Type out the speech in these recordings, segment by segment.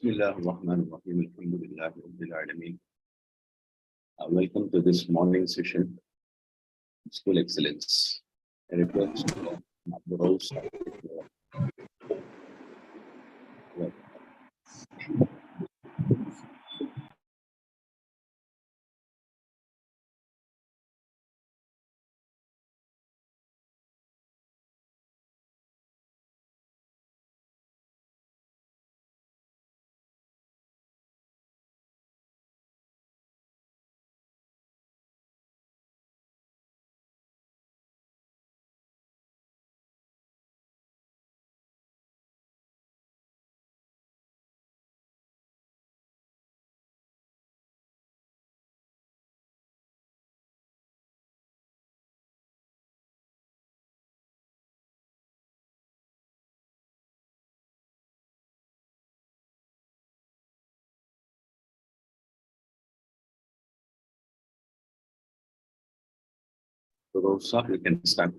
Bismillahirrahmanirrahim. Alhamdulillahi Rabbil Alameen. Welcome to this morning session, School Excellence. A request to browse. Rosa, we can start.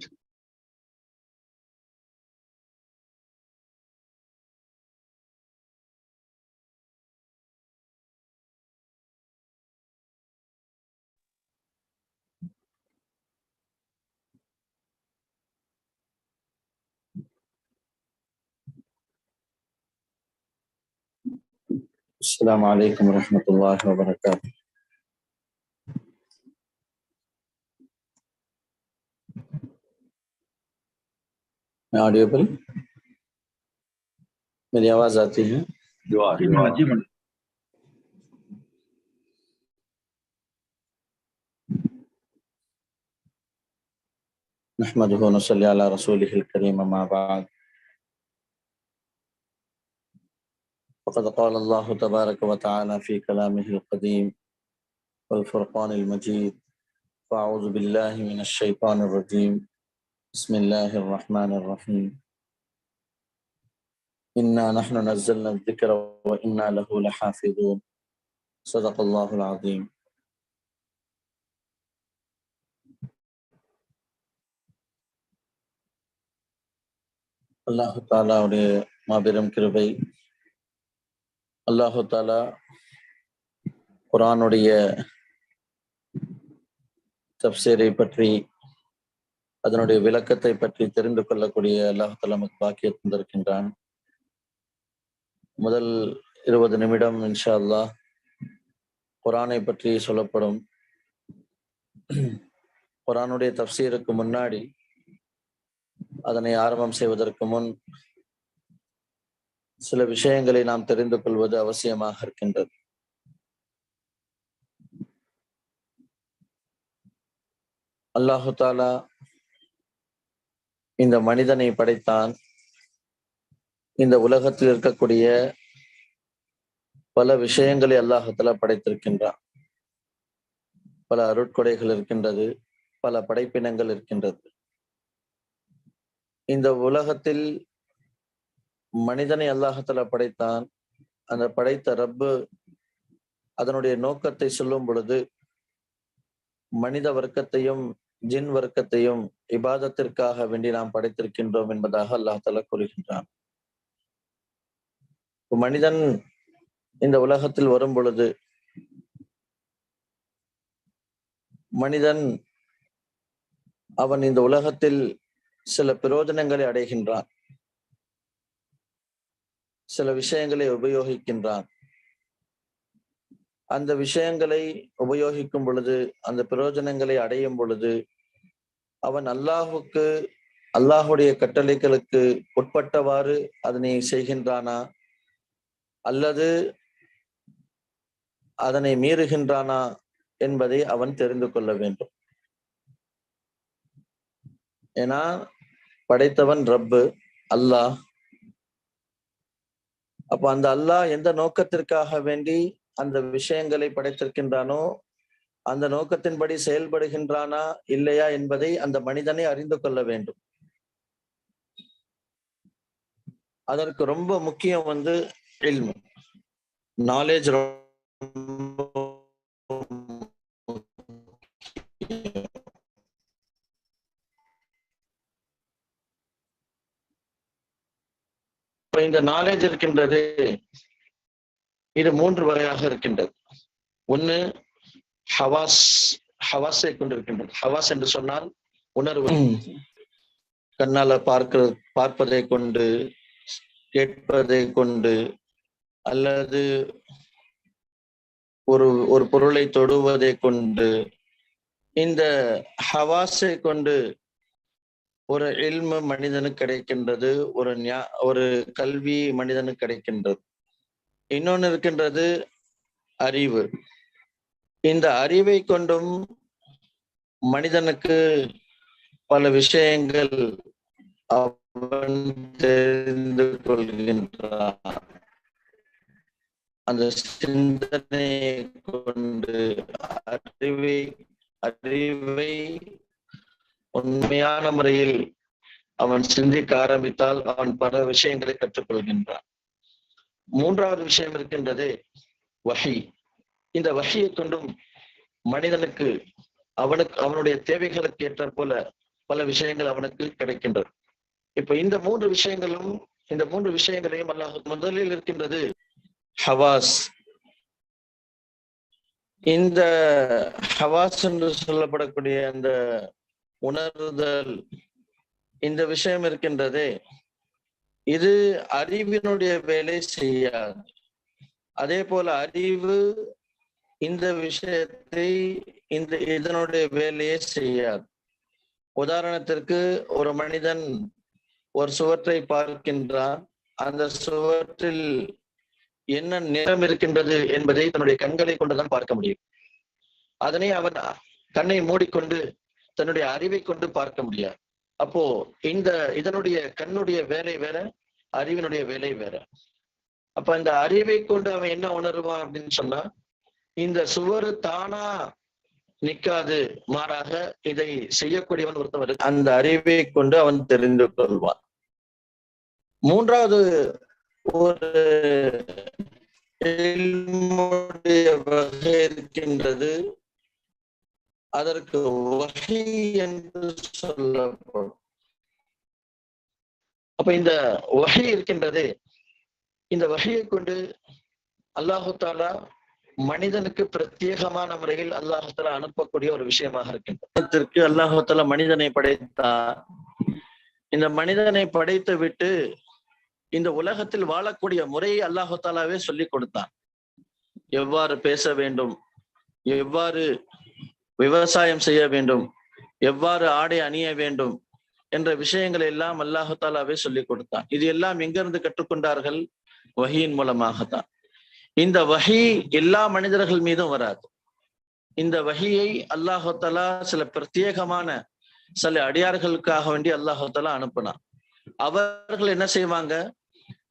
Assalamu alaikum warahmatullahi wabarakatuh. मैं Audible? मेरी आवाज आती है? You are. नहमदुहु व नसल्ली अला रसूलिहिल करीम अम्मा बाद। फ़क़द क़ाल अल्लाहु तबारक व तआला फ़ी कलामिहिल क़दीम वल फ़ुरक़ानिल मजीद। फ़अऊज़ु बिल्लाहि मिनश शैतानिर रजीम। बिस्मिल्लाहिर रहमानिर रहीम। इन्ना नहनु नज़्ज़लना अज़्ज़िक्र व इन्ना लहु लहाफ़िज़ून। सदक़ल्लाहुल अज़ीम। அல்லாஹு தாலாவுடைய மாபெரும் கிருபை, அல்லாஹு தாலா குர்ஆனுடைய தஃப்சீரை பற்றி, அதனுடைய விளக்கத்தை பற்றி தெரிந்து கொள்ளக்கூடிய அல்லாஹு தாலா நமக்கு பாக்கியம் தந்திருக்கின்றான். முதல் 20 நிமிடம் இன்ஷா அல்லாஹ் குர்ஆனை பற்றி சொல்லப்படும். குர்ஆனுடைய தஃப்சீருக்கு முன்னாடி, அதனை ஆரம்பம் செய்வதற்கு முன் சில விஷயங்களை நாம் தெரிந்து கொள்வது அவசியமாக இருக்கின்றது. அல்லாஹு தாலா இந்த மனிதனை படைத்தான். இந்த உலகத்தில் இருக்கக்கூடிய பல விஷயங்களை அல்லாஹு தாலா படைத்திருக்கின்றான். பல அருட்கொடைகள் இருக்கின்றது, பல படைப்பினங்கள் இருக்கின்றது. இந்த உலகத்தில் மனிதனை அல்லாஹு தாலா படைத்தான். அந்த படைத்த ரப்பு அதனுடைய நோக்கத்தை சொல்லும் பொழுது, மனித வர்க்கத்தையும் ஜின் வர்க்கத்தையும் இபாதத்திற்காக வேண்டி நாம் படைத்திருக்கின்றோம் என்பதாக அல்லாஹ் தஆலா கூறுகின்றான். மனிதன் இந்த உலகத்தில் வரும் பொழுது, மனிதன் அவன் இந்த உலகத்தில் சில பிரயோஜனங்களை அடைகின்றான், சில விஷயங்களை உபயோகிக்கின்றான். அந்த விஷயங்களை உபயோகிக்கும் பொழுது, அந்த பிரயோஜனங்களை அடையும் பொழுது, அவன் அல்லாஹுடைய கட்டளைகளுக்கு உட்பட்டவாறு அதனை செய்கின்றானா அல்லது அதனை மீறுகின்றானா என்பதை அவன் தெரிந்து கொள்ள வேண்டும். ஏன்னா படைத்தவன் ரப்பு அல்லாஹ். அப்ப அந்த அல்லாஹ் எந்த நோக்கத்திற்காக வேண்டி அந்த விஷயங்களை படைத்திருக்கின்றானோ அந்த நோக்கத்தின்படி செயல்படுகின்றானா இல்லையா என்பதை அந்த மனிதனை அறிந்து கொள்ள வேண்டும். அதற்கு ரொம்ப முக்கியம் இல்ம், நாலேஜ். இந்த நாலேஜ் இருக்கின்றது, இது 3 வகையாக இருக்கின்றது. ஒண்ணு ஹவாஸை கொண்டிருக்கின்றது. ஹவாஸ் என்று சொன்னால் உணர்வு, கண்ணால பார்ப்பதை கொண்டு, கேட்பதை கொண்டு, அல்லது ஒரு பொருளை தொடுவதை கொண்டு, இந்த ஹவாஸை கொண்டு ஒரு இல்மு மனிதனுக்கு கிடைக்கின்றது, ஒரு கல்வி மனிதனுக்கு கிடைக்கின்றது. இன்னொன்னு இருக்கின்றது அறிவு. இந்த அறிவை கொண்டும் மனிதனுக்கு பல விஷயங்கள் அவன் தெரிந்து கொள்கின்றான். அந்த சிந்தனையை கொண்டு அறிவை உண்மையான முறையில் அவன் சிந்திக்க ஆரம்பித்தால் அவன் பல விஷயங்களை கற்றுக்கொள்கின்றான். 3வது விஷயம் இருக்கின்றது வஹி. இந்த வஹியை கொண்டும் மனிதனுக்கு அவனுடைய தேவைகளுக்கு ஏற்ற போல பல விஷயங்கள் அவனுக்கு கிடைக்கின்றது. இப்ப இந்த 3 விஷயங்களையும் அல்லாஹ் முதலில் இருக்கின்றது ஹவாஸ். இந்த ஹவாஸ் என்று சொல்லப்படக்கூடிய அந்த உணர்தல், இந்த விஷயம் இருக்கின்றதே, இது அறிவினுடைய வேலை செய்யாது. அதே போல அறிவு இந்த விஷயத்தை இதனுடைய வேலையை செய்யாது. உதாரணத்திற்கு ஒரு மனிதன் ஒரு சுவற்றை பார்க்கின்றான். அந்த சுவற்றில் என்ன நிறம் இருக்கின்றது என்பதை தன்னுடைய கண்களை கொண்டுதான் பார்க்க முடியும். அதனை அவன் கண்ணை மூடிக்கொண்டு தன்னுடைய அறிவை கொண்டு பார்க்க முடியாது. அப்போ இதனுடைய கண்ணுடைய வேலை வேற, அறிவினுடைய வேலை வேற. அப்ப இந்த அறிவை கொண்டு அவன் என்ன உணர்வான் அப்படின்னு சொன்னா, இந்த சுவர் தானா நிற்காது, மாறாக இதை செய்யக்கூடியவன் ஒருத்தவர், அந்த அறிவை கொண்டு அவன் தெரிந்து கொள்வான். 3வது ஒரு வகை இருக்கின்றது, அதற்கு வஹி என்று சொல்லப்படும். அப்ப இந்த வஹி இருக்கின்றது, இந்த வஹியை கொண்டு அல்லாஹு தாலா மனிதனுக்கு பிரத்யேகமான முறையில் அல்லாஹு தாலா அனுப்பக்கூடிய ஒரு விஷயமாக இருக்கின்றது. அல்லாஹு தாலா மனிதனை படைத்தார். இந்த மனிதனை படைத்து விட்டு இந்த உலகத்தில் வாழக்கூடிய முறையை அல்லாஹு தாலாவே சொல்லி கொடுத்தான். எவ்வாறு பேச வேண்டும், எவ்வாறு விவசாயம் செய்ய வேண்டும், எவ்வாறு ஆடை அணிய வேண்டும் என்ற விஷயங்களை எல்லாம் அல்லாஹு தாலாவே சொல்லி கொடுத்தான். இது எல்லாம் எங்கிருந்து கற்றுக்கொண்டார்கள்? வஹியின் மூலமாகத்தான். இந்த வஹி எல்லா மனிதர்கள் மீதும் வராது. இந்த வஹியை அல்லாஹு தாலா சில பிரத்யேகமான சில அடியார்களுக்காக வேண்டி அல்லாஹு தாலா அனுப்பினான். அவர்கள் என்ன செய்வாங்க,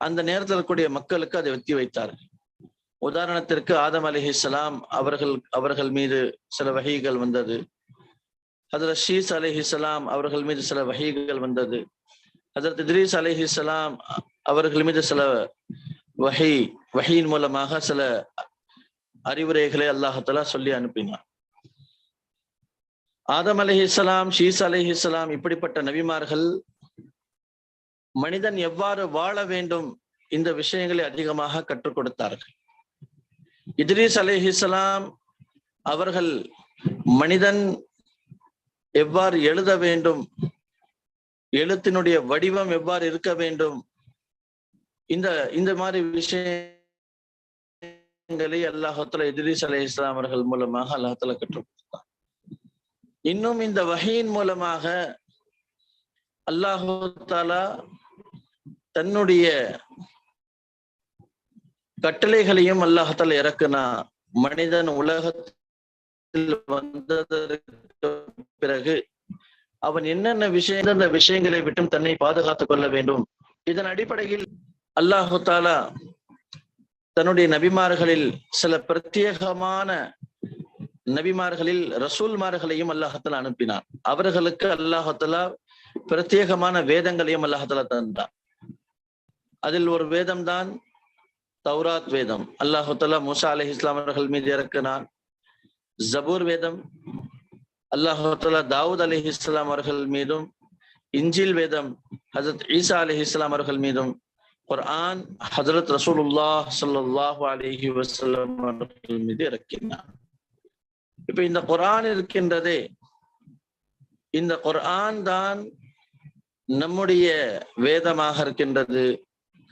அந்த நேரத்தில் இருக்கக்கூடிய மக்களுக்கு அதை வெத்தி வைத்தார்கள். உதாரணத்திற்கு ஆதம் அலைஹிஸ்ஸலாம் அவர்கள் மீது சில வஹீகள் வந்தது. ஹஜ்ரத் ஷீஸ் அலைஹிஸ்ஸலாம் அவர்கள் மீது சில வஹீகள் வந்தது. ஹஜ்ரத் இத்ரீஸ் அலைஹிஸ்ஸலாம் அவர்கள் மீது சில வஹீயின் மூலமாக சில அறிவுரைகளை அல்லாஹ் தஆலா சொல்லி அனுப்பினார். ஆதம் அலைஹிஸ்ஸலாம், ஷீஸ் அலைஹிஸ்ஸலாம் இப்படிப்பட்ட நபிமார்கள் மனிதன் எவ்வாறு வாழ வேண்டும் இந்த விஷயங்களை அதிகமாக கற்றுக் கொடுத்தார்கள். இத்ரீஸ் அலைஹிஸ்ஸலாம் அவர்கள் மனிதன் எவ்வாறு எழுத வேண்டும், எழுத்தினுடைய வடிவம் எவ்வாறு இருக்க வேண்டும், இந்த மாதிரி விஷயங்களை அல்லாஹ் தஆலா இத்ரீஸ் அலைஹிஸ்ஸலாம் அவர்கள் மூலமாக அல்லாஹ் தஆலா கற்றுக் கொடுத்தார். இன்னும் இந்த வஹீயின் மூலமாக அல்லாஹ் தஆலா தன்னுடைய கட்டளைகளையும் அல்லாஹ் தஆலா இறக்குனா. மனிதன் உலகத்தில் வந்ததற்கு பிறகு அவன் என்னென்ன விஷயங்களை விட்டும் தன்னை பாதுகாத்துக் கொள்ள வேண்டும். இதன் அடிப்படையில் அல்லாஹ் தஆலா தன்னுடைய நபிமார்களில் சில பிரத்யேகமான நபிமார்களில் ரசூல்மார்களையும் அல்லாஹ் தஆலா அனுப்பினான். அவர்களுக்கு அல்லாஹ் தஆலா பிரத்யேகமான வேதங்களையும் அல்லாஹ் தஆலா தந்தான். அதில் ஒரு வேதம் தான் தௌராத் வேதம். அல்லாஹ் தஆலா மூசா அலைஹிஸ்ஸலாம் அவர்கள் மீது இறக்கினான். ஜபூர் வேதம் அல்லாஹ் தஆலா தாவூத் அலைஹிஸ்ஸலாம் அவர்கள் மீதும், இன்ஜில் வேதம் ஹஜ்ரத் ஈசா அலைஹிஸ்ஸலாம் அவர்கள் மீதும், குர்ஆன் ஹஜ்ரத் ரசூலுல்லாஹ் ஸல்லல்லாஹு அலைஹி வஸல்லம் அவர்கள் மீது இறக்கினார். இப்ப இந்த குர்ஆன் இருக்கின்றதே, இந்த குர்ஆன் தான் நம்முடைய வேதமாக இருக்கின்றது.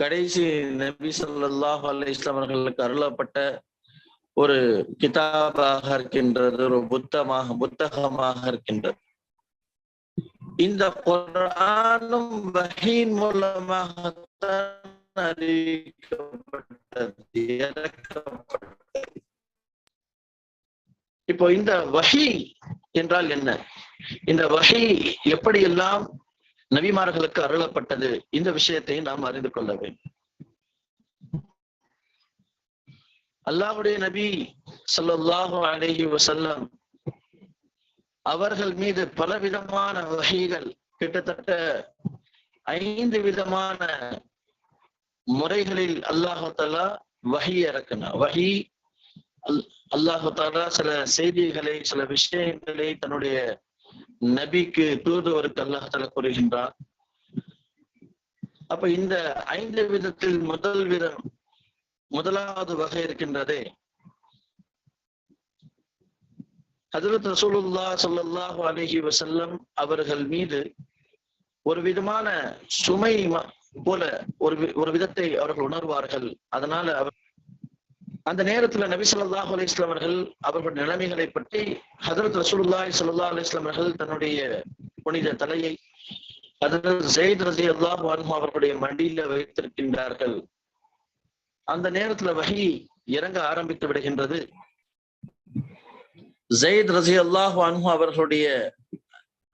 கடைசி நபி ஸல்லல்லாஹு அலைஹி வஸல்லம் அவர்களுக்கு அருளப்பட்ட ஒரு கிதாபாக இருக்கின்றது, ஒரு புத்தகமாக இருக்கின்றது. இந்த குர்ஆனும் வஹீன் மூலமாகத்தான் அறிவிக்கப்பட்டது, இறக்கப்பட்டது. இப்போ இந்த வஹி என்றால் என்ன? இந்த வஹி எப்படியெல்லாம் நபிமார்களுக்கு அருளப்பட்டது, இந்த விஷயத்தை நாம் அறிந்து கொள்ள வேண்டும். அல்லாஹ்வுடைய நபி ஸல்லல்லாஹு அலைஹி வஸல்லம் அவர்கள் மீது பலவிதமான வஹீகள், கிட்டத்தட்ட 5 விதமான முறைகளில் அல்லாஹ் தஆலா வஹி இறக்கினார். வஹி அல்லாஹ் தஆலா சில செய்திகளை, சில விஷயங்களை தன்னுடைய நபிக்கு, தூதுவருக்கு அல்லாஹ் தஆலா கூறுகின்றார். அப்ப இந்த 5 விதத்தில் முதலாவது வகை இருக்கின்றதே, ஹஜ்ரத் ரசூலுல்லாஹ் ஸல்லல்லாஹு அலைஹி வஸல்லம் அவர்கள் மீது ஒரு விதமான சுமை போல ஒரு விதத்தை அவர்கள் உணர்வார்கள். அதனால அந்த நேரத்துல நபி ஸல்லல்லாஹு அலைஹி வஸல்லம் அவர்கள் நிலைமைகளை பற்றி ஹஜ்ரத் ரசூலுல்லாஹி ஸல்லல்லாஹு அலைஹி வஸல்லம் அவர்கள் தன்னுடைய புனித தலையை ஹஜ்ரத் ஸைத் ரலியல்லாஹு அன்ஹு அவர்களுடைய மடியில வைத்திருக்கின்றார்கள். அந்த நேரத்துல வஹி இறங்க ஆரம்பித்து விடுகின்றது. ஸைத் ரலியல்லாஹு அன்ஹு அவர்களுடைய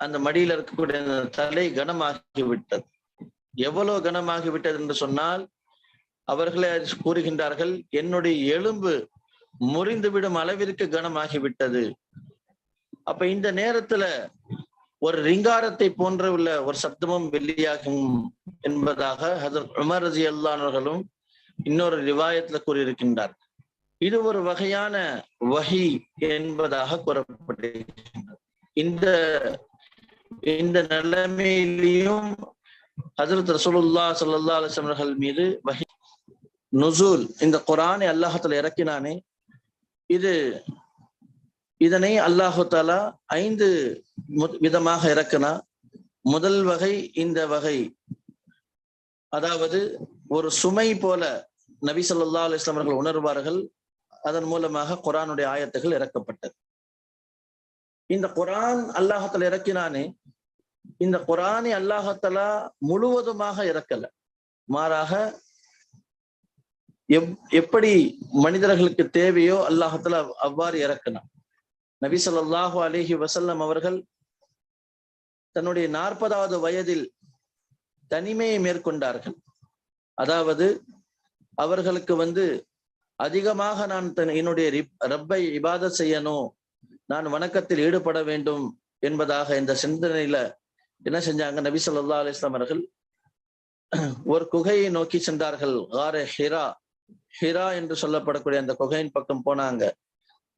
அந்த மடியில இருக்கக்கூடிய தலை கனமாகிவிட்டது. எவ்வளவு கனமாகிவிட்டது என்று சொன்னால், அவர்களே கூறுகின்றார்கள், என்னுடைய எலும்பு முறிந்துவிடும் அளவிற்கு கனமாகிவிட்டது. அப்ப இந்த நேரத்துல ஒரு ரிங்காரத்தை போன்ற உள்ள ஒரு சப்தமும் வெளியாகும் என்பதாக ஹஜ்ரத் உமர் ரலியல்லாஹு அவர்களும் இன்னொரு ரிவாயத்துல கூறியிருக்கின்றார். இது ஒரு வகையான வஹி என்பதாக கூறப்படுகின்றது. இந்த நிலைமையிலையும் ஹஜ்ரத் ரசூலுல்லாஹ் ஸல்லல்லாஹு அலைஹி வஸல்லம் அவர்கள் மீது வஹி நுசூல், இந்த குர்ஆனை அல்லாஹ் தஆலா இறக்கினானே, இதனை அல்லாஹ் தஆலா 5 விதமாக இறக்கினா. முதல் வகை இந்த வகை, அதாவது ஒரு சுமை போல நபி ஸல்லல்லாஹு அலைஹி வஸல்லம் அவர்கள் உணர்வார்கள். அதன் மூலமாக குர்ஆனுடைய ஆயத்துகள் இறக்கப்பட்டது. இந்த குர்ஆன் அல்லாஹ் தஆலா இறக்கினானே, இந்த குர்ஆனை அல்லாஹ் தஆலா முழுவதுமாக இறக்கல, மாறாக எப்படி மனிதர்களுக்கு தேவையோ அல்லாஹ் தஆலா அவ்வாறு இறக்கினான். நபி ஸல்லல்லாஹு அலைஹி வஸல்லம் அவர்கள் தன்னுடைய 40வது வயதில் தனிமையை மேற்கொண்டார்கள். அதாவது அவர்களுக்கு அதிகமாக நான் என்னுடைய ரப்பை இபாதத் செய்யணும், நான் வணக்கத்தில் ஈடுபட வேண்டும் என்பதாக இந்த சிந்தனையில என்ன செஞ்சாங்க, நபி ஸல்லல்லாஹு அலைஹி வஸல்லம் அவர்கள் ஒரு குகையை நோக்கி சென்றார்கள். ஹிரா என்று சொல்லப்படக்கூடிய அந்த குகையின் பக்கம் போனாங்க.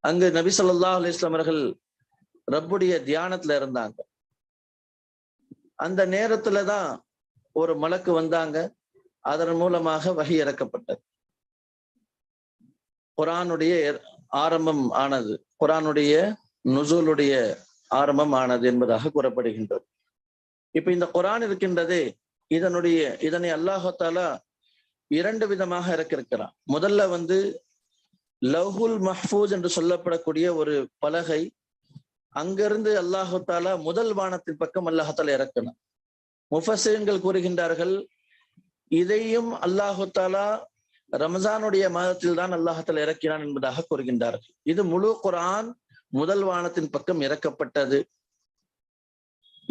அங்கு நபி ஸல்லல்லாஹு அலைஹி வஸல்லம் அவர்கள் ரப்புடைய தியானத்துல இருந்தாங்க. அந்த நேரத்துலதான் ஒரு மலக்கு வந்தாங்க. அதன் மூலமாக வஹி இறக்கப்பட்டது. குர்ஆனுடைய ஆரம்பம் ஆனது, குர்ஆனுடைய நுசூலுடைய ஆரம்பம் ஆனது என்பதாக கூறப்படுகின்றது. இப்ப இந்த குர்ஆன் இருக்கின்றதே, இதனை அல்லாஹ் தஆலா 2 விதமாக இறக்கிருக்கிறான். முதல்ல லவ்ஹுல் மஹ்ஃபூஸ் என்று சொல்லப்படக்கூடிய ஒரு பலகை, அங்கிருந்து அல்லாஹ் தஆலா முதல் வானத்தின் பக்கம் அல்லாஹ் தஆலா இறக்கினான். முஃபஸ்ஸிரீன்கள் கூறுகின்றார்கள், இதையும் அல்லாஹ் தஆலா ரமஜானுடைய மாதத்தில் தான் அல்லாஹ் தஆலா இறக்கினான் என்பதாக கூறுகின்றார்கள். இது முழு குர்ஆன் முதல் வானத்தின் பக்கம் இறக்கப்பட்டது.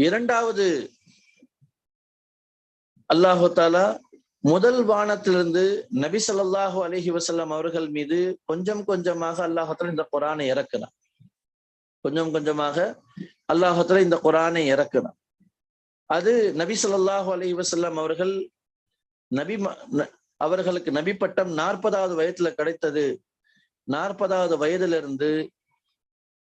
இரண்டாவது, அல்லாஹ் தஆலா முதல் வானத்திலிருந்து நபி ஸல்லல்லாஹு அலைஹி வஸல்லம் அவர்கள் மீது கொஞ்சம் கொஞ்சமாக அல்லாஹ் தஆலா இந்த குர்ஆனை இறக்கினான். கொஞ்சம் கொஞ்சமாக அல்லாஹ் தஆலா இந்த குர்ஆனை இறக்கினான். அது நபி ஸல்லல்லாஹு அலைஹி வஸல்லம் அவர்களுக்கு நபி பட்டம் 40வது வயதுல கிடைத்தது. 40வது வயதிலிருந்து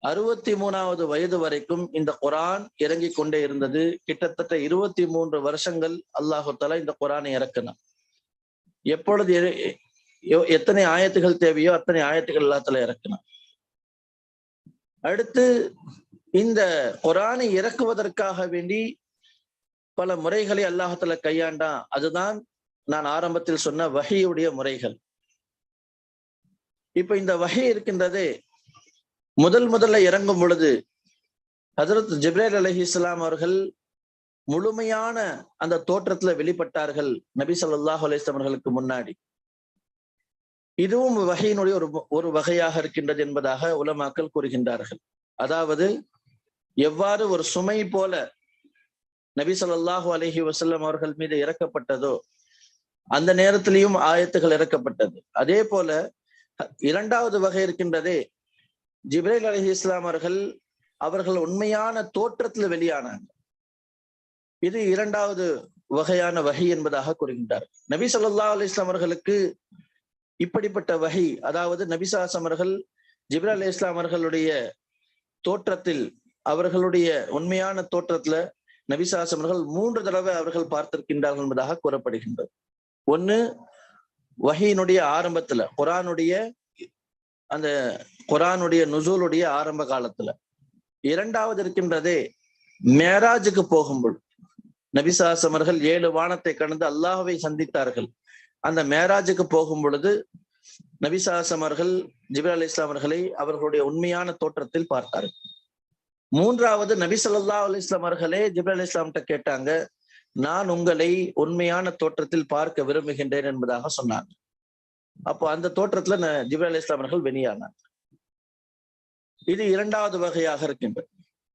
63வது வயது வரைக்கும் இந்த குர்ஆன் இறங்கிக் கொண்டே இருந்தது. கிட்டத்தட்ட 23 வருஷங்கள் அல்லாஹ் தஆலா இந்த குர்ஆனை இறக்கினான். எப்பொழுது எத்தனை ஆயத்துகள் தேவையோ அத்தனை ஆயத்துகள் அல்லாஹ் இறக்கினான். அடுத்து இந்த குர்ஆனை இறக்குவதற்காக வேண்டி பல முறைகளை அல்லாஹ்தால கையாண்டான். அதுதான் நான் ஆரம்பத்தில் சொன்ன வஹீயுடைய முறைகள். இப்ப இந்த வஹீ இருக்கின்றது முதல்ல இறங்கும் பொழுது ஹஜ்ரத் ஜிப்ரீல் அலைஹிஸ்ஸலாம் அவர்கள் முழுமையான அந்த தோற்றத்துல வெளிப்பட்டார்கள் நபி ஸல்லல்லாஹு அலைஹி வஸல்லம் அவர்களுக்கு முன்னாடி. இதுவும் வஹீயினுடைய ஒரு வகையாக இருக்கின்றது என்பதாக உலமாக்கள் கூறுகின்றார்கள். அதாவது எவ்வாறு ஒரு சுமை போல நபி ஸல்லல்லாஹு அலைஹி வஸல்லம் அவர்கள் மீது இறக்கப்பட்டதோ அந்த நேரத்திலையும் ஆயத்துகள் இறக்கப்பட்டது. அதே போல இரண்டாவது வகை இருக்கின்றதே, ஜிப்ரீல் அலைஹிஸ்ஸலாம் அவர்கள் உண்மையான தோற்றத்தில் வெளியானாங்க. இது இரண்டாவது வகையான வஹி என்பதாக கூறுகின்றார். நபி ஸல்லல்லாஹு அலைஹி வஸல்லம் அவர்களுக்கு இப்படிப்பட்ட வஹி, அதாவது நபி ஸல்லல்லாஹு அலைஹி அவர்கள் ஜிப்ரீல் அலைஹிஸ்ஸலாம் அவர்களுடைய தோற்றத்தில், அவர்களுடைய உண்மையான தோற்றத்துல நபி ஸல்லல்லாஹு அலைஹி அவர்கள் 3 தடவை அவர்கள் பார்த்திருக்கின்றார்கள் என்பதாக கூறப்படுகின்றது. ஒன்னு வஹீனுடைய ஆரம்பத்துல, குர்ஆனுடைய நுசூலுடைய ஆரம்ப காலத்துல. இரண்டாவது இருக்கின்றதே மேராஜுக்கு போகும்போது நபி ஸல்லல்லாஹு அலைஹி அவர்கள் 7 வானத்தை கடந்து அல்லாஹ்வை சந்தித்தார்கள். அந்த மேராஜுக்கு போகும் பொழுது நபி ஸல்லல்லாஹு அலைஹி அவர்கள் ஜிப்ரீல் அலைஹிஸ்ஸலாம் அவர்களை அவர்களுடைய உண்மையான தோற்றத்தில் பார்த்தார்கள். மூன்றாவது நபி ஸல்லல்லாஹு அலைஹி வஸல்லம் அவர்களே ஜிப்ரீல் அலைஹிஸ்ஸலாம்ட்ட கேட்டாங்க, நான் உங்களை உண்மையான தோற்றத்தில் பார்க்க விரும்புகின்றேன் என்பதாக சொன்னாங்க. அப்போ அந்த தோற்றத்துல ஜிப்ரீல் அலைஹிஸ்ஸலாம் அவர்கள் வெளியானாங்க. இது இரண்டாவது வகையாக இருக்கின்றது.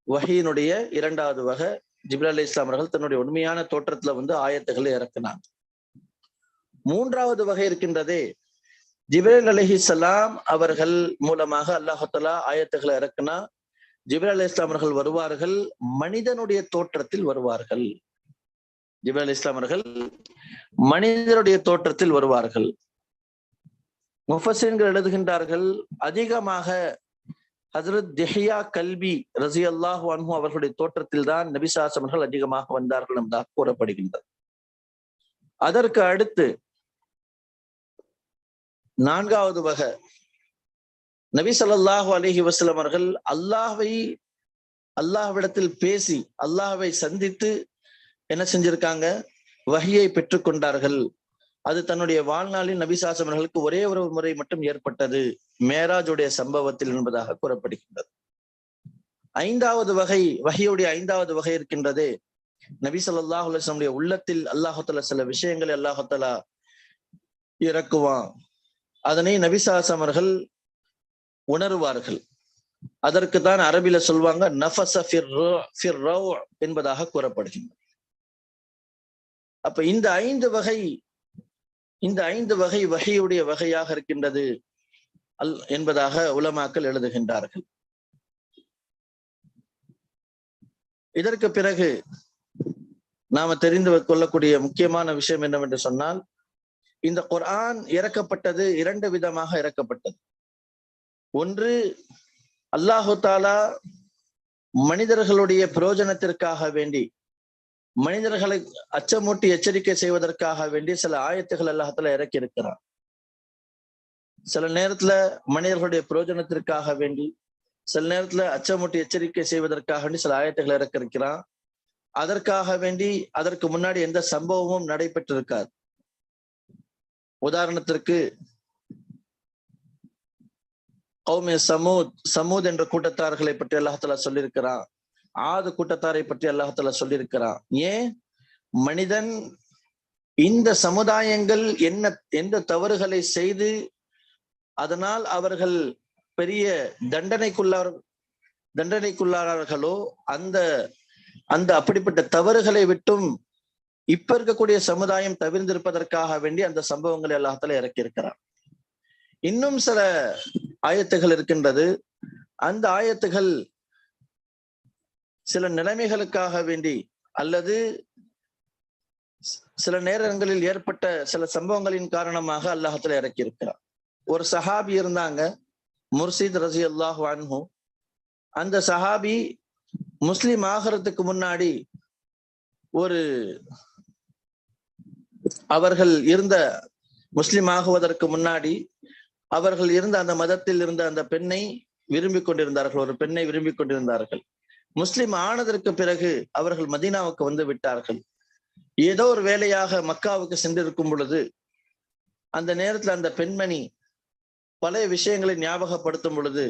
வஹீனுடைய இரண்டாவது வகை, ஜிப்ரீல் அலைஹிஸ்ஸலாம் அவர்கள் தன்னுடைய உண்மையான தோற்றத்துல ஆயத்துக்களை இறக்கினாங்க. மூன்றாவது வகை இருக்கின்றதே, ஜிப்ரீல் அலைஹிஸ்ஸலாம் அவர்கள் மூலமாக அல்லாஹ் தஆலா ஆயத்துக்களை இறக்கினா ஜிப்ரீல் அலைஹிஸ்ஸலாம் அவர்கள் வருவார்கள், மனிதனுடைய தோற்றத்தில் வருவார்கள். ஜிப்ரீல் அலைஹிஸ்ஸலாம் அவர்கள் மனிதனுடைய தோற்றத்தில் வருவார்கள். முஃபஸ்ஸிரீன்கள் எழுதுகின்றார்கள், அதிகமாக ஹஜ்ரத் திஹ்யா கல்பி ரஸியல்லாஹு அன்ஹு அவர்களுடைய தோற்றத்தில் தான் நபி ஸல்லல்லாஹு அலைஹி அவர்கள் அதிகமாக வந்தார்கள் என்பதாக கூறப்படுகின்றது. அதற்கு அடுத்து நான்காவது வகை, நபி ஸல்லல்லாஹு அலைஹி வஸல்லம் அவர்கள் அல்லாஹ்விடத்தில் பேசி அல்லாஹ்வை சந்தித்து என்ன செஞ்சிருக்காங்க, வஹியை பெற்றுக்கொண்டார்கள். அது தன்னுடைய வாழ்நாளில் நபி ஸல்லல்லாஹு அலைஹி அவர்களுக்கு ஒரே ஒரு முறை மட்டும் ஏற்பட்டது, மேராஜுடைய சம்பவத்தில் என்பதாக கூறப்படுகின்றது. ஐந்தாவது வகை, வஹியுடைய ஐந்தாவது வகை இருக்கின்றது, நபி ஸல்லல்லாஹு அலைஹி வஸல்லம் உள்ளத்தில் அல்லாஹ் தஆலா சில விஷயங்களை அல்லாஹ் தஆலா இறக்குவான். அதனை நபி ஸல்லல்லாஹு அலைஹி அவர்கள் உணர்வார்கள். அதற்கு தான் அரபில சொல்வாங்க நஃபஸ ஃபிர் ரௌ என்பதாக கூறப்படுகின்றது. அப்ப இந்த ஐந்து வகை வஹியுடைய வகையாக இருக்கின்றது என்பதாக உலமாக்கள் எழுதுகின்றார்கள். இதற்கு பிறகு நாம தெரிந்து கொள்ளக்கூடிய முக்கியமான விஷயம் என்னவென்று சொன்னால், இந்த குர்ஆன் இறக்கப்பட்டது 2 விதமாக இறக்கப்பட்டது. ஒன்று, அல்லாஹு தஆலா மனிதர்களுடைய பிரயோஜனத்திற்காக வேண்டி, மனிதர்களை அச்சமூட்டி எச்சரிக்கை செய்வதற்காக வேண்டி சில ஆயத்துகள் அல்லாஹ் தஆலா இறக்கி இருக்கிறார். சில நேரத்துல மனிதர்களுடைய பிரயோஜனத்திற்காக வேண்டி, சில நேரத்துல அச்சமூட்டி எச்சரிக்கை செய்வதற்காக வேண்டி சில ஆயத்துகளை இறக்க இருக்கிறான். அதற்காக வேண்டி அதற்கு முன்னாடி எந்த சம்பவமும் நடைபெற்றிருக்காது. உதாரணத்திற்கு கௌமே சமூத் என்ற கூட்டத்தார்களை பற்றி அல்லாஹ் தஆலா சொல்லியிருக்கிறான். ஆது கூட்டத்தாரை பற்றி அல்லாஹ் தஆலா சொல்லியிருக்கிறான். ஏன் மனிதன் இந்த சமுதாயங்கள் எந்த தவறுகளை செய்து அதனால் அவர்கள் பெரிய தண்டனைக்குள்ளார்களோ அந்த அப்படிப்பட்ட தவறுகளை விட்டும் இப்ப இருக்கக்கூடிய சமுதாயம் தவிர்ந்திருப்பதற்காக வேண்டி அந்த சம்பவங்களை அல்லாஹ் தஆலா இறக்கி இருக்கிறான். இன்னும் சில ஆயத்துகள் இருக்கின்றது. அந்த ஆயத்துகள் சில நிலைமைகளுக்காக வேண்டி அல்லது சில நேரங்களில் ஏற்பட்ட சில சம்பவங்களின் காரணமாக அல்லாஹ் தஆலா இறக்கி இருக்கிறார். ஒரு சஹாபி இருந்தாங்க, முர்ஷித் ரஸியல்லாஹு அன்ஹு. அந்த சஹாபி முஸ்லிம் ஆகிறதுக்கு முன்னாடி அவர்கள் இருந்த முஸ்லிம் ஆகுவதற்கு முன்னாடி அவர்கள் இருந்த அந்த மதத்தில் இருந்த அந்த பெண்ணை விரும்பிக் கொண்டிருந்தார்கள், ஒரு பெண்ணை விரும்பிக் கொண்டிருந்தார்கள். முஸ்லிம் ஆனதற்கு பிறகு அவர்கள் மதீனாவுக்கு வந்து விட்டார்கள். ஏதோ ஒரு வேலையாக மக்காவுக்கு சென்றிருக்கும் பொழுது அந்த நேரத்தில் அந்த பெண்மணி பல விஷயங்களை ஞாபகப்படுத்தும் பொழுது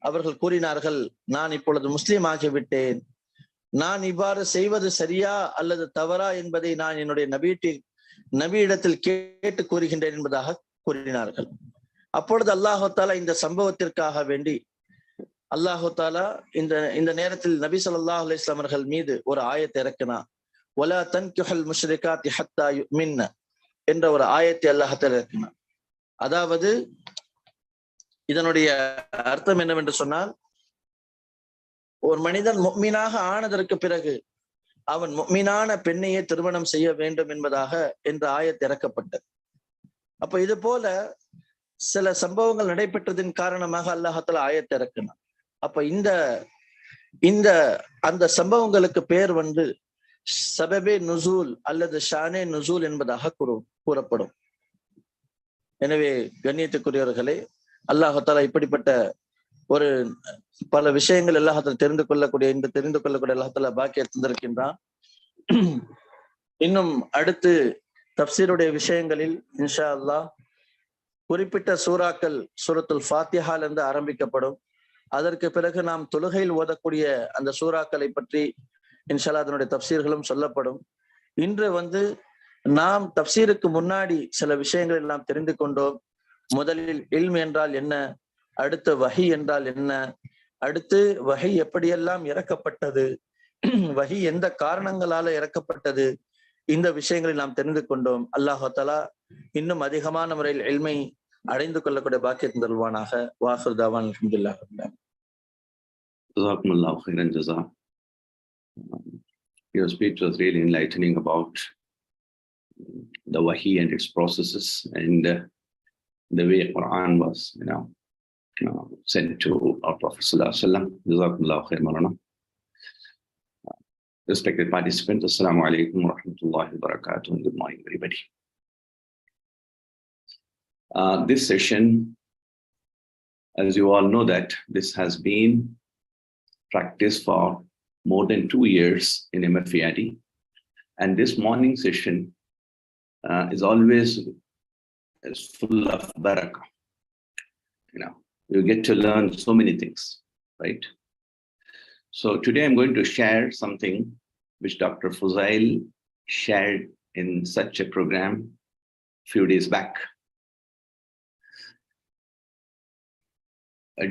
அவர்கள் கூறினார்கள், நான் இப்பொழுது முஸ்லிம் ஆகிவிட்டேன், நான் இவ்வாறு செய்வது சரியா அல்லது தவறா என்பதை நான் என்னுடைய நபியிடத்தில் கேட்டு கூறுகின்றேன் என்பதாக கூறினார்கள். அப்பொழுது அல்லாஹு தாலா இந்த சம்பவத்திற்காக வேண்டி அல்லாஹு தாலா இந்த நேரத்தில் நபி ஸல்லல்லாஹு அலைஹி வஸல்லம் அவர்கள் மீது ஒரு ஆயத்தை இறக்கினார். வலா தன்கிஹுல் முஷ்ரிகாத்தி ஹத்தா யுமின்ன என்ற ஒரு ஆயத்தை அல்லாஹ் தாலா இறக்கினார். அதாவது இதனுடைய அர்த்தம் என்னவென்று சொன்னால், ஒரு மனிதன் முஃமினாக ஆனதற்கு பிறகு அவன் முஃமினான பெண்ணையே திருமணம் செய்ய வேண்டும் என்பதாக என்ற ஆயத்து இறக்கப்பட்டது. அப்ப இது போல சில சம்பவங்கள் நடைபெற்றதின் காரணமாக அல்லாஹால ஆயத்தை இறக்கினான். அப்ப இந்த அந்த சம்பவங்களுக்கு பேர் சபபே நுசூல் அல்லது ஷானே நுசூல் என்பதாக கூறப்படும். எனவே கண்ணியத்துக்குரியவர்களே, அல்லாஹால இப்படிப்பட்ட ஒரு பல விஷயங்கள் அல்லாஹால தெரிந்து கொள்ளக்கூடிய அல்லாஹால பாக்கிய தந்திருக்கின்றான். இன்னும் அடுத்து தப்சீருடைய விஷயங்களில் இன்ஷா அல்லாஹ் குறிப்பிட்ட சூறாக்கள் சூரத்துல் ஃபாத்திஹால் இருந்து ஆரம்பிக்கப்படும். அதற்கு பிறகு நாம் தொழுகையில் ஓதக்கூடிய அந்த சூறாக்களை பற்றி இன்ஷா அல்லாஹ் அதனுடைய தப்சீர்களும் சொல்லப்படும். இன்று நாம் தப்சீருக்கு முன்னாடி சில விஷயங்களை நாம் தெரிந்து கொண்டோம். முதலில் இல்ம் என்றால் என்ன, அடுத்து வஹி என்றால் என்ன, அடுத்து வஹி எப்படியெல்லாம் இறக்கப்பட்டது, வஹி எந்த காரணங்களால இறக்கப்பட்டது, இந்த விஷயங்களை நாம் தெரிந்து கொண்டோம். அல்லாஹ் தஆலா இன்னும் அதிகமான முறையில் இல்மை அடைந்து கொள்ளக்கூடிய பாக்கியத்தை தருவானாக. வாஹிர் தாவான் அல்ஹம்துலில்லாஹ். Jazakumullahu khairan jaza. Your speech was really enlightening about the wahi and its processes and the way Quran was, sent to our Prophet sallallahu alaihi wasallam. Jazakumullahu khairan Maulana. Respected participants, assalamu alaikum wa rahmatullahi wa barakatuh. Good morning, everybody. This session, as you all know, that this has been practiced for more than 2 years in MFERD, and this morning session is always full of barakah. You get to learn so many things, right? So today I'm going to share something which Dr. Fuzail shared in such a program a few days back.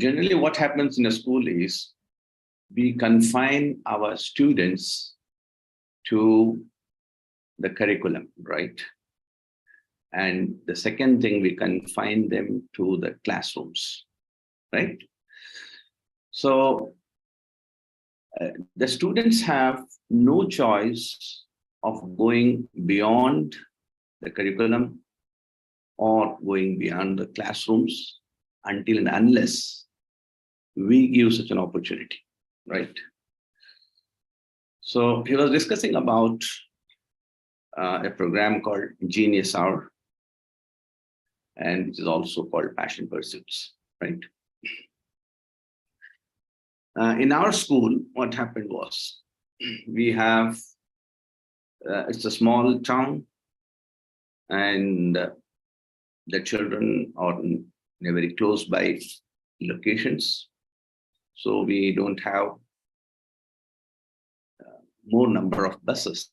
Generally, what happens in a school is we confine our students to the curriculum, right? And the second thing, we confine them to the classrooms, right? So the students have no choice of going beyond the curriculum or going beyond the classrooms until and unless we give such an opportunity, right? So he was discussing about a program called Genius Hour, and which is also called Passion Pursuits, right? In our school, what happened was, we have, it's a small town, and the children are in a very close by locations. So we don't have more number of buses.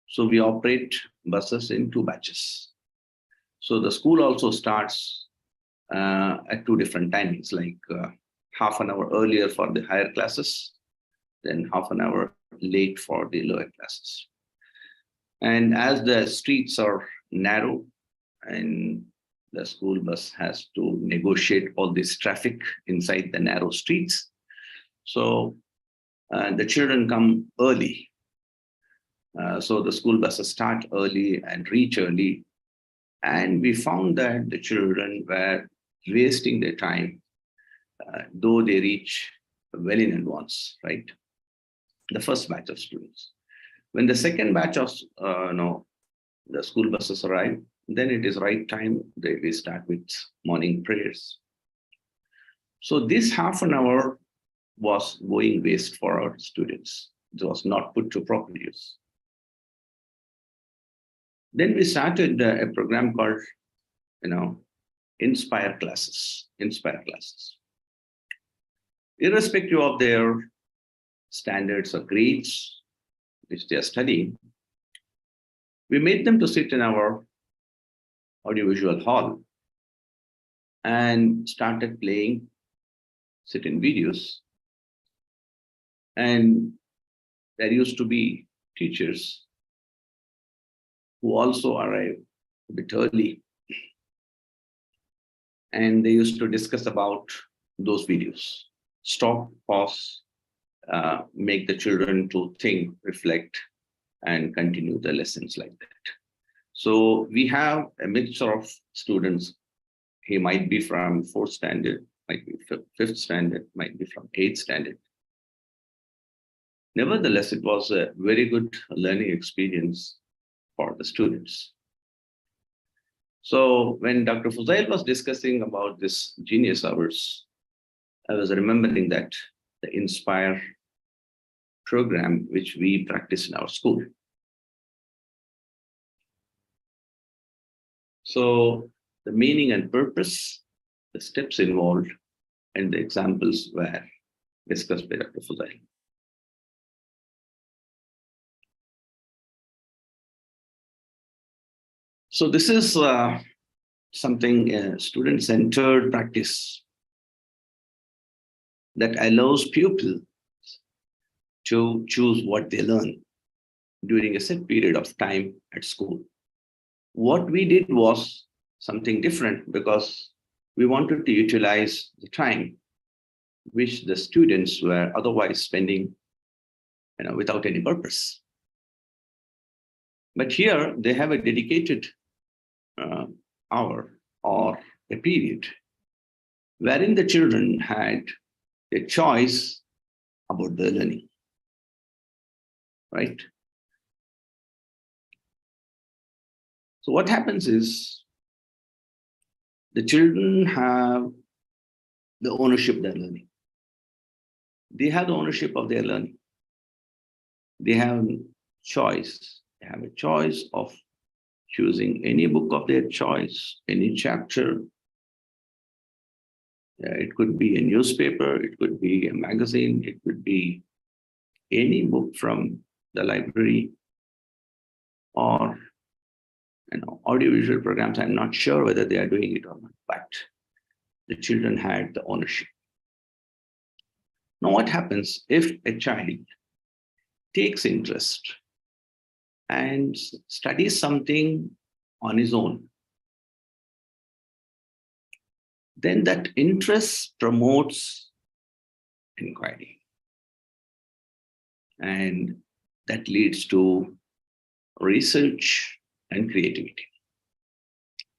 So we operate buses in 2 batches. So the school also starts at 2 different timings, like half an hour earlier for the higher classes, then half an hour late for the lower classes. And as the streets are narrow and the school bus has to negotiate all this traffic inside the narrow streets, so the children come early. So the school buses start early and reach early. And we found that the children were wasting their time, though they reach well in advance, right? The first batch of students. When the second batch of The school buses arrive. Then it is right time we start with morning prayers. So this half an hour was going waste for our students. It was not put to proper use. Then we started a program called, Inspire classes. Inspire classes. Irrespective of their standards or grades which they are studying, we made them to sit in our audiovisual hall and started playing sit-in videos. And there used to be teachers who also arrived a bit early, and they used to discuss about those videos. Stop, pause, make the children to think, reflect, and continue the lessons like that. So we have a mixture of students. He might be from 4th standard, might be 5th standard, might be from 8th standard. Nevertheless, it was a very good learning experience for the students. So when Dr. Fuzail was discussing about this genius hours, I was remembering that the Inspire program which we practice in our school. So the meaning and purpose, the steps involved, and the examples were discussed by Dr. Fuzail. So this is something student-centered practice that allows pupils to choose what they learn during a set period of time at school. What we did was something different because we wanted to utilize the time which the students were otherwise spending without any purpose. But here they have a dedicated hour or a period wherein the children had a choice about their learning, right? So what happens is the children have the ownership of their learning. They have the ownership of their learning. They have choice. They have a choice of choosing any book of their choice, any chapter. It could be a newspaper, it could be a magazine, it could be any book from the library or audiovisual programs. I'm not sure whether they are doing it or not, but the children had the ownership. Now, what happens if a child takes interest and studies something on his own? Then that interest promotes inquiry. And that leads to research and creativity.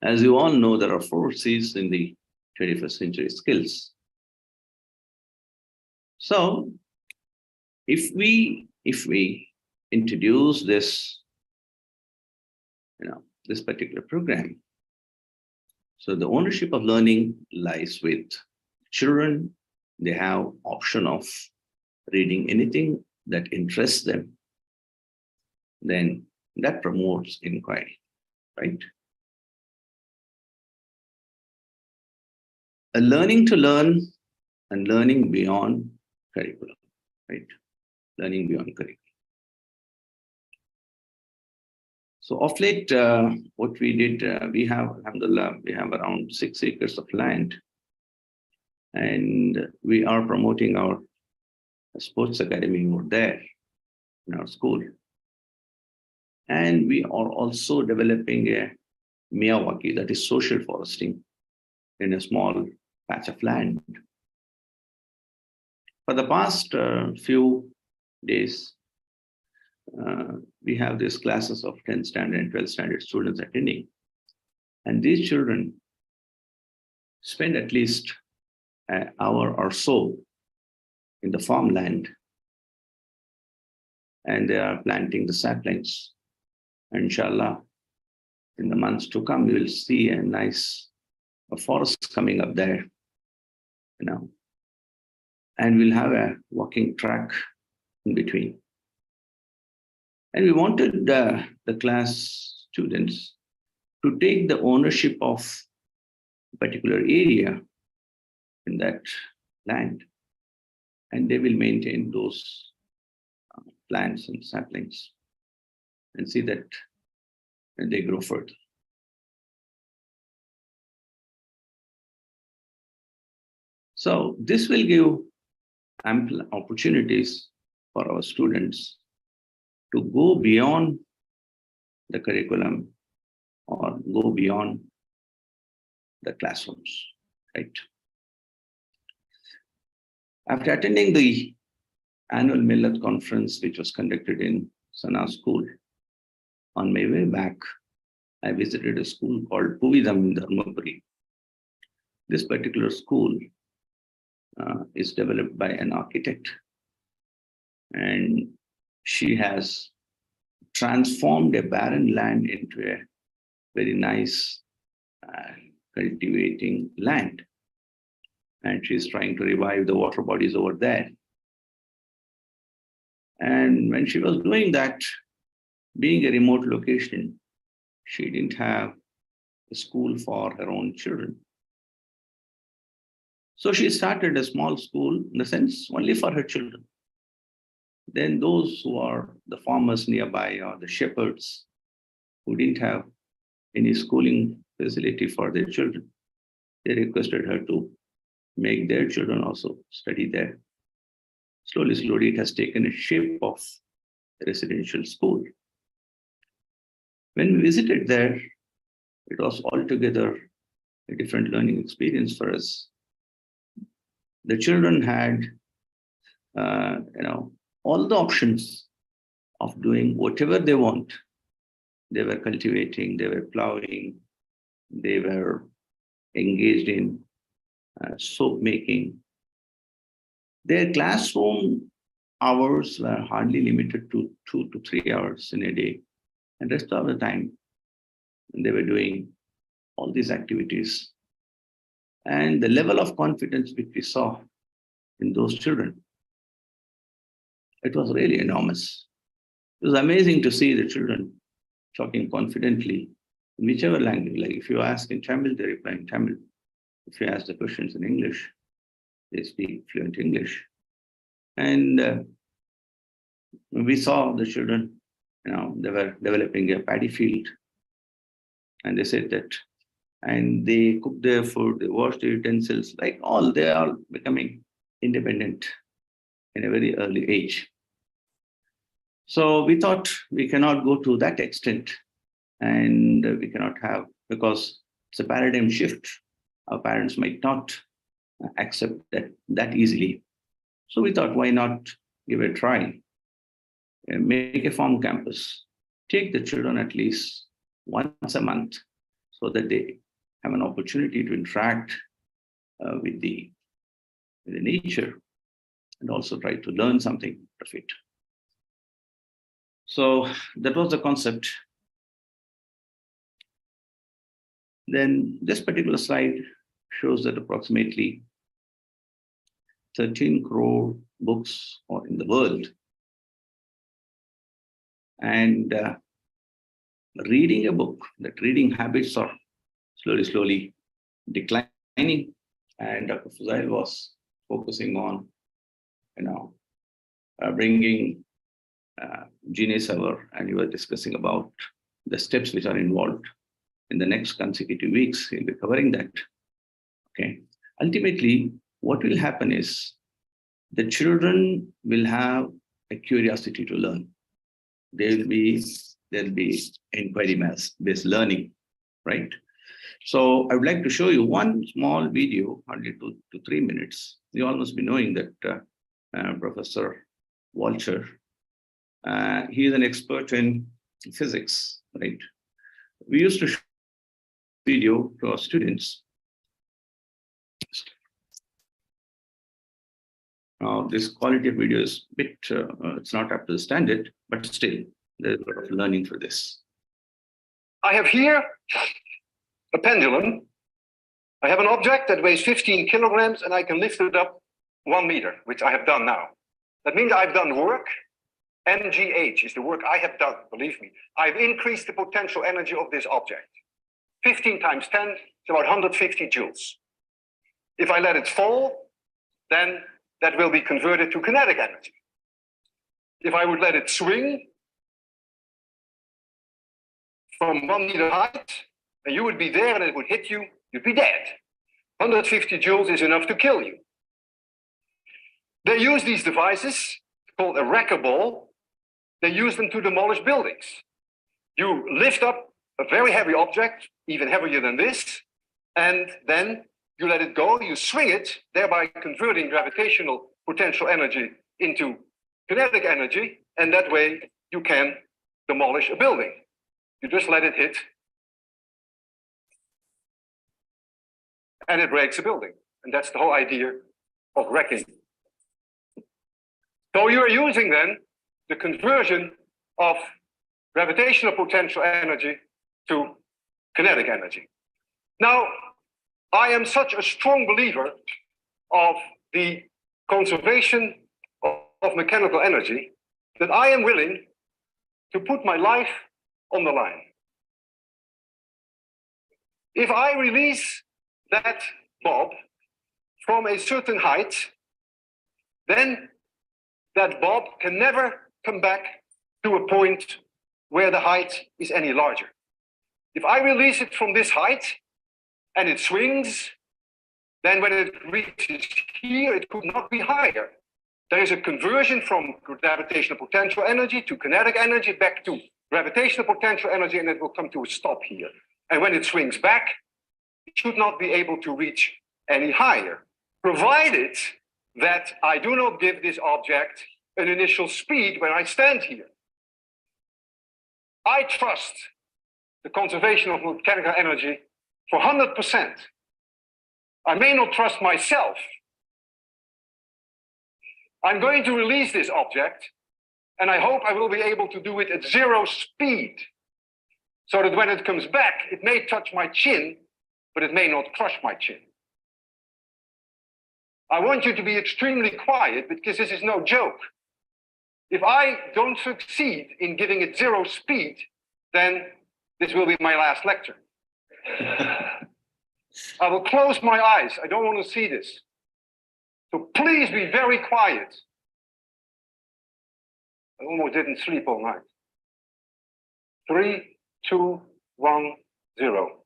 As you all know, there are 4 C's in the 21st century skills. So if we introduce this, this particular program, so the ownership of learning lies with children. They have option of reading anything that interests them. Then that promotes inquiry, right? A learning to learn and learning beyond curriculum, right? Learning beyond curriculum. So of late, what we did, we have, alhamdulillah, we have around 6 acres of land, and we are promoting our sports academy over there in our school. And we are also developing a Miyawaki, that is social foresting, in a small patch of land. For the past few days, we have these classes of 10th standard and 12th standard students attending. And these children spend at least an hour or so in the farmland, and they are planting the saplings. Inshallah, in the months to come, you will see a nice forest coming up there, and we'll have a walking track in between. And we wanted the class students to take the ownership of a particular area in that land, and they will maintain those plants and saplings and see that they grow further. So this will give ample opportunities for our students to go beyond the curriculum or go beyond the classrooms, right? After attending the annual Millet conference, which was conducted in Sana School, on my way back, I visited a school called Puvidam in Dharmapuri. This particular school is developed by an architect, and she has transformed a barren land into a very nice cultivating land. And she's trying to revive the water bodies over there. And when she was doing that, being a remote location, she didn't have a school for her own children. So she started a small school, in the sense, only for her children. Then those who are the farmers nearby or the shepherds who didn't have any schooling facility for their children, they requested her to make their children also study there. Slowly, slowly, it has taken a shape of a residential school. When we visited there, it was altogether a different learning experience for us. The children had, all the options of doing whatever they want. They were cultivating, they were plowing, they were engaged in soap making. Their classroom hours were hardly limited to 2 to 3 hours in a day. And rest of the time, they were doing all these activities. And the level of confidence which we saw in those children, it was really enormous. It was amazing to see the children talking confidently in whichever language. Like if you ask in Tamil, they reply in Tamil. If you ask the questions in English, they speak fluent English. And we saw the children, they were developing a paddy field. And they said that, and they cooked their food, they washed the utensils, they are becoming independent in a very early age. So we thought we cannot go to that extent, and we cannot have, because it's a paradigm shift. Our parents might not accept that easily. So we thought, why not give it a try? Make a farm campus. Take the children at least once a month so that they have an opportunity to interact with the nature and also try to learn something of it. So that was the concept. Then this particular slide shows that approximately 13 crore books are in the world. And reading a book, that reading habits are slowly declining. And Dr. Fuzail was focusing on, bringing Genius Hour, and you were discussing about the steps which are involved. In the next consecutive weeks, he'll be covering that. Okay. Ultimately, what will happen is the children will have a curiosity to learn. There'll be inquiry-based learning, right? So I would like to show you one small video, hardly 2 to 3 minutes. You all must be knowing that Professor Walcher, he is an expert in physics, right? We used to show video to our students. Now, this quality of video is a bit, it's not up to the standard, but still, there's a lot of learning for this. I have here a pendulum. I have an object that weighs 15 kilograms and I can lift it up 1 meter, which I have done now. That means I've done work. MGH is the work I have done, believe me. I've increased the potential energy of this object. 15 times 10 is about 150 joules. If I let it fall, then that will be converted to kinetic energy. If I would let it swing from 1 meter height, and you would be there and it would hit you, you'd be dead. 150 joules is enough to kill you. They use these devices called a wrecker ball. They use them to demolish buildings. You lift up a very heavy object, even heavier than this, and then you let it go, you swing it, thereby converting gravitational potential energy into kinetic energy, and that way you can demolish a building. You just let it hit, and it breaks a building. And that's the whole idea of wrecking. So you are using then the conversion of gravitational potential energy to kinetic energy. Now, I am such a strong believer of the conservation of mechanical energy that I am willing to put my life on the line. If I release that bob from a certain height, then that bob can never come back to a point where the height is any larger. If I release it from this height and it swings, then when it reaches here, it could not be higher. There is a conversion from gravitational potential energy to kinetic energy back to gravitational potential energy, and it will come to a stop here. And when it swings back, it should not be able to reach any higher, provided that I do not give this object an initial speed when I stand here. I trust the conservation of mechanical energy for 100%. I may not trust myself. I'm going to release this object, and I hope I will be able to do it at 0 speed, so that when it comes back, it may touch my chin, but it may not crush my chin. I want you to be extremely quiet, because this is no joke. If I don't succeed in giving it 0 speed, then this will be my last lecture. I will close my eyes. I don't want to see this. So please be very quiet. I almost didn't sleep all night. 3, 2, 1, 0.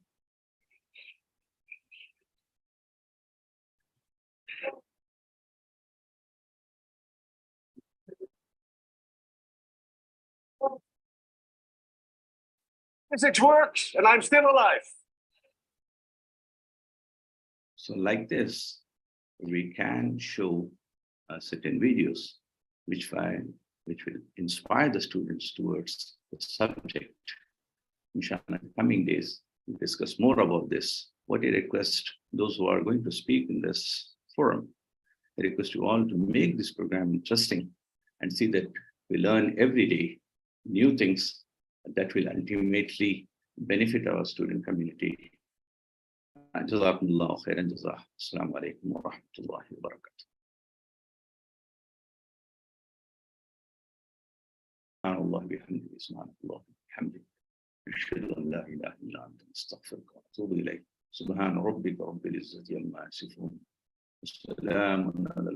Physics works, and I'm still alive. So like this, we can show certain videos which will inspire the students towards the subject. Inshallah, in the coming days, we'll discuss more about this. What I request those who are going to speak in this forum, I request you all to make this program interesting and see that we learn every day new things that will ultimately benefit our student community. Jazakumullahu khairan jazaa. Assalamu alaikum wa rahmatullahi wa barakatuh. Subhanallah bihamdihi, subhanallah bihamdihi. Ashhadu an la ilaha illa anta astaghfiruka wa atubu ilayk. Subhana rabbika rabbil izzati amma yasifun. Wassalamun ala